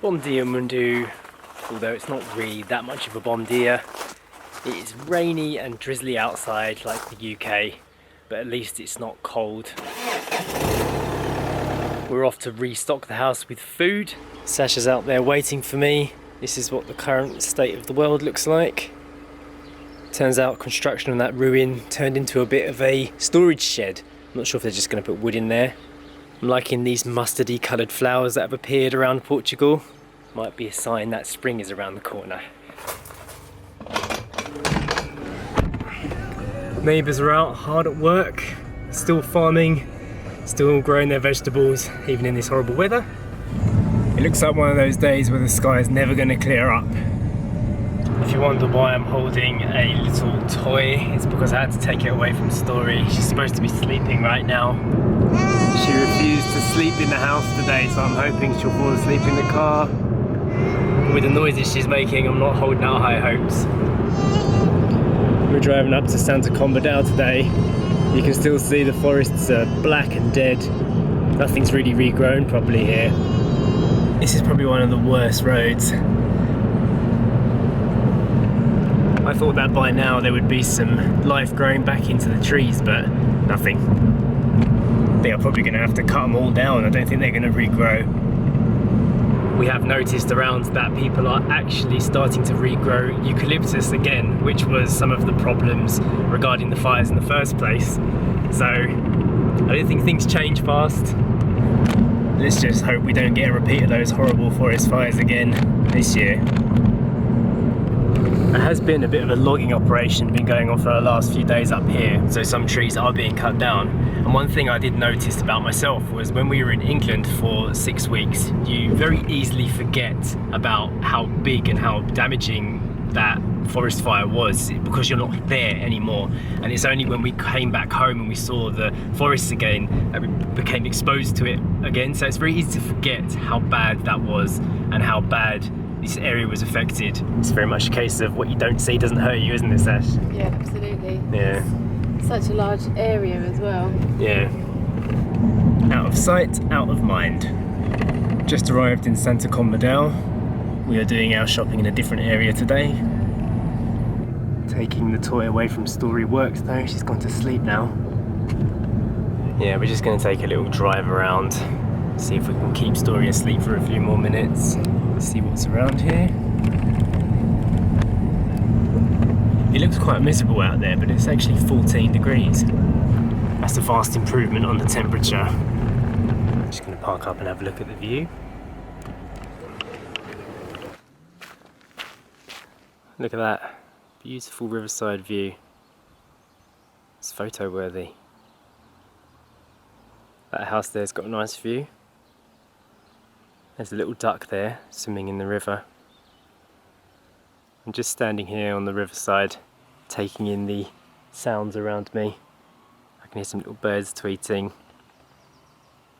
Bom dia Mundu, although it's not really that much of a bom dia. It is rainy and drizzly outside like the UK, but at least it's not cold. We're off to restock the house with food. Sacha's out there waiting for me. This is what the current state of the world looks like. Turns out construction on that ruin turned into a bit of a storage shed. I'm not sure if they're just going to put wood in there. I'm liking these mustardy coloured flowers that have appeared around Portugal. Might be a sign that spring is around the corner. Neighbours are out hard at work, still farming, still growing their vegetables, even in this horrible weather. It looks like one of those days where the sky is never going to clear up. If you wonder why I'm holding a little toy, it's because I had to take it away from Story. She's supposed to be sleeping right now. She refused to sleep in the house today, so I'm hoping she'll fall asleep in the car. With the noises she's making, I'm not holding out high hopes. We're driving up to Santa Jmayel today. You can still see the forests are black and dead. Nothing's really regrown properly here. This is probably one of the worst roads. I thought that by now there would be some life growing back into the trees, but nothing. They are probably going to have to cut them all down. I don't think they're going to regrow. We have noticed around that people are actually starting to regrow eucalyptus again, which was some of the problems regarding the fires in the first place. So I don't think things change fast. Let's just hope we don't get a repeat of those horrible forest fires again this year. There has been a bit of a logging operation been going on for the last few days up here, so some trees are being cut down. And one thing I did notice about myself was when we were in England for 6 weeks, you very easily forget about how big and how damaging that forest fire was because you're not there anymore. And it's only when we came back home and we saw the forests again that we became exposed to it again. So it's very easy to forget how bad that was and how bad this area was affected. It's very much a case of what you don't see doesn't hurt you, isn't it, Sash? Yeah, absolutely. Yeah. It's such a large area as well. Yeah. Out of sight, out of mind. Just arrived in Santa Jmayel. We are doing our shopping in a different area today. Taking the toy away from Story works though, she's gone to sleep now. Yeah, we're just going to take a little drive around, see if we can keep Story asleep for a few more minutes. See what's around here. It looks quite miserable out there, but it's actually 14 degrees. That's a vast improvement on the temperature. I'm just going to park up and have a look at the view. Look at that. Beautiful riverside view. It's photo worthy. That house there's got a nice view. There's a little duck there swimming in the river. I'm just standing here on the riverside, taking in the sounds around me. I can hear some little birds tweeting.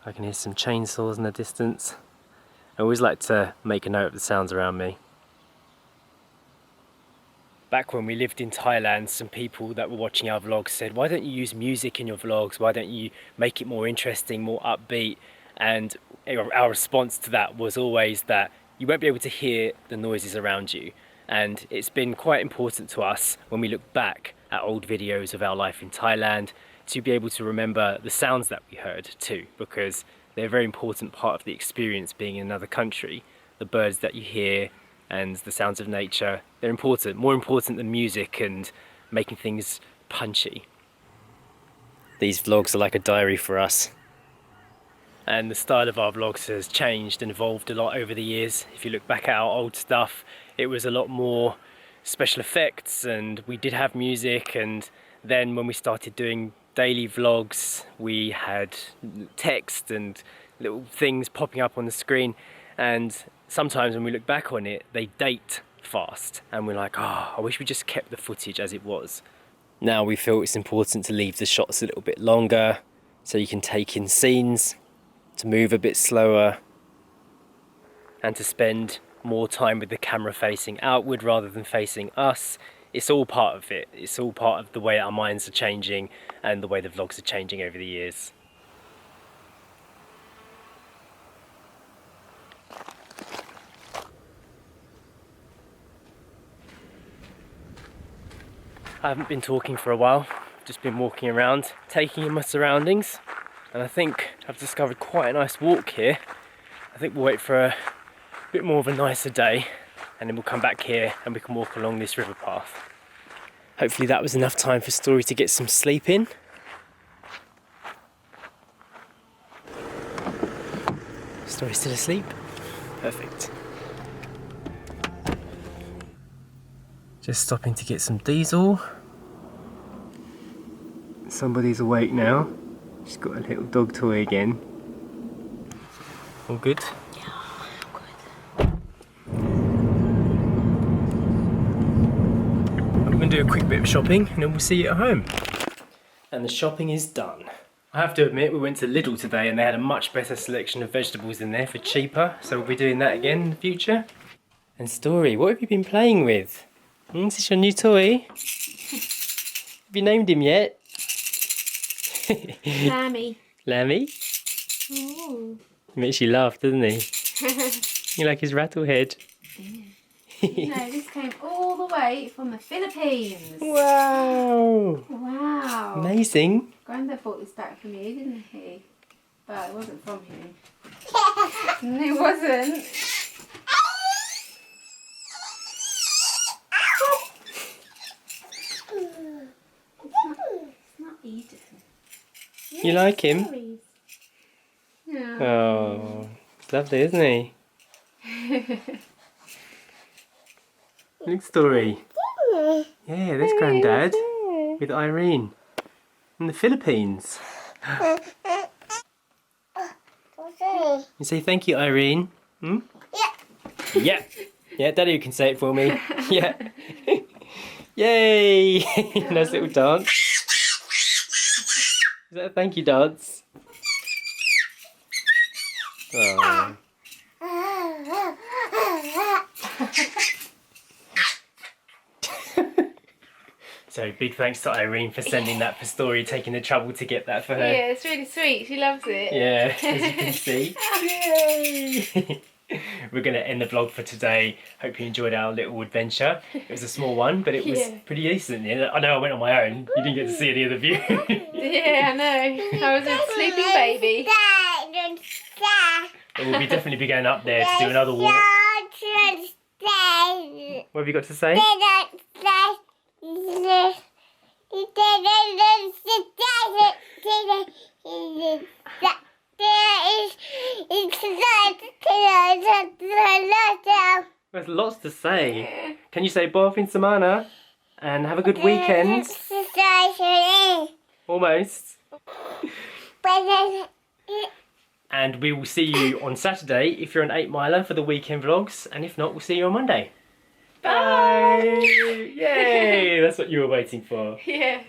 I can hear some chainsaws in the distance. I always like to make a note of the sounds around me. Back when we lived in Thailand, some people that were watching our vlogs said, why don't you use music in your vlogs? Why don't you make it more interesting, more upbeat? And our response to that was always that you won't be able to hear the noises around you. And it's been quite important to us when we look back at old videos of our life in Thailand to be able to remember the sounds that we heard too, because they're a very important part of the experience being in another country. The birds that you hear and the sounds of nature, they're important, more important than music and making things punchy. These vlogs are like a diary for us. And the style of our vlogs has changed and evolved a lot over the years. If you look back at our old stuff, it was a lot more special effects and we did have music, and then when we started doing daily vlogs we had text and little things popping up on the screen, and sometimes when we look back on it they date fast and we're like, oh, I wish we just kept the footage as it was. Now we feel it's important to leave the shots a little bit longer so you can take in scenes, to move a bit slower and to spend more time with the camera facing outward rather than facing us. It's all part of it. It's all part of the way our minds are changing and the way the vlogs are changing over the years. I haven't been talking for a while, just been walking around, taking in my surroundings, and I think I've discovered quite a nice walk here. I think we'll wait for a bit more of a nicer day, and then we'll come back here and we can walk along this river path. Hopefully that was enough time for Story to get some sleep in. Story still asleep? Perfect. Just stopping to get some diesel. Somebody's awake now. She's got a little dog toy again. All good? Yeah, good. I'm going to do a quick bit of shopping and then we'll see you at home. And the shopping is done. I have to admit, we went to Lidl today and they had a much better selection of vegetables in there for cheaper, so we'll be doing that again in the future. And Story, what have you been playing with? Is this your new toy? Have you named him yet? Lammy. Lammy? Ooh. He makes you laugh, doesn't he? You like his rattle head? No, this came all the way from the Philippines. Wow! Wow. Amazing. Grandad brought this back for me, didn't he? But it wasn't from him. No, it wasn't. It's not Eden. You like him? Stories. Yeah. Oh, it's lovely, isn't he? Look, Story. Yeah, there's Grandad with Irene in the Philippines. You say thank you, Irene. Hmm? Yeah. Yeah. Yeah, Daddy can say it for me. Yeah. Yay! Nice little dance. Is that a thank you dance? Oh. So big thanks to Irene for sending that for Story, taking the trouble to get that for her. Yeah, it's really sweet. She loves it. Yeah, as you can see. Yay! We're going to end the vlog for today. Hope you enjoyed our little adventure. It was a small one, but it was pretty decent. I know I went on my own. You didn't get to see any of the view. Yeah, I know. I was a sleeping baby. But we'll definitely be going up there to do another walk. What have you got to say? There's lots to say. Can you say Boa fin semana and have a good weekend? Almost. And we will see you on Saturday if you're an 8 miler for the weekend vlogs, and if not, we'll see you on Monday. Bye! Yay! That's what you were waiting for. Yeah.